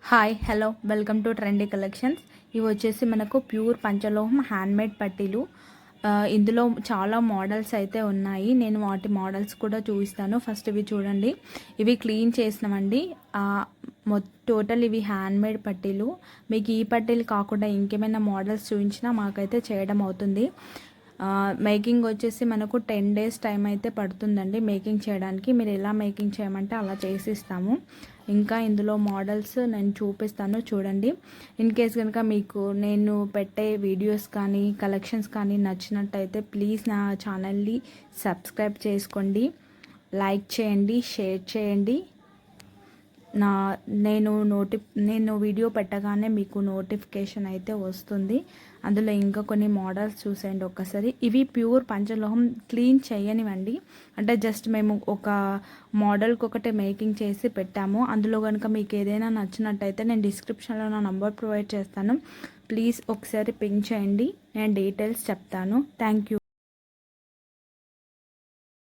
Hi hello welcome to trendy collections. ఇవి వచ్చేసి మనకు ప్యూర్ పంచలోహం హ్యాండ్మేడ్ పట్టీలు. ఇందులో చాలా మోడల్స్ అయితే ఉన్నాయి. నేను వాటి మోడల్స్ కూడా చూపిస్తాను. ఫస్ట్ ఇవి చూడండి, ఇవి క్లీన్ చేసినవండి. టోటల్ ఇవి హ్యాండ్మేడ్ పట్టీలు. మీకు ఈ పట్టీలు కాకుండా ఇంకేమైనా మోడల్స్ చూపించినా మాకైతే చేయడం అవుతుంది. మేకింగ్ వచ్చేసి మనకు 10 days టైం అయితే పడుతుందండి మేకింగ్ చేయడానికి. మీరు ఎలా మేకింగ్ చేయమంటే అలా చేసిస్తాము. ఇంకా ఇందులో మోడల్స్ నేను చూపిస్తాను చూడండి. ఇన్ కేస్ కనుక మీకు నేను పెట్టే వీడియోస్ కానీ కలెక్షన్స్ కానీ నచ్చినట్టయితే ప్లీజ్ నా ఛానల్ని సబ్స్క్రైబ్ చేసుకోండి, లైక్ చేయండి, షేర్ చేయండి. నేను వీడియో పెట్టగానే మీకు నోటిఫికేషన్ అయితే వస్తుంది. అందులో ఇంకా కొన్ని మోడల్స్ చూసేయండి ఒక్కసారి. ఇవి ప్యూర్ పంచలోహం, క్లీన్ చేయనివ్వండి. అంటే జస్ట్ మేము ఒక మోడల్కి ఒకటే మేకింగ్ చేసి పెట్టాము. అందులో కనుక మీకు ఏదైనా నచ్చినట్టయితే నేను డిస్క్రిప్షన్లో నా నంబర్ ప్రొవైడ్ చేస్తాను. ప్లీజ్ ఒకసారి పింక్ చేయండి, నేను డీటెయిల్స్ చెప్తాను. Thank you.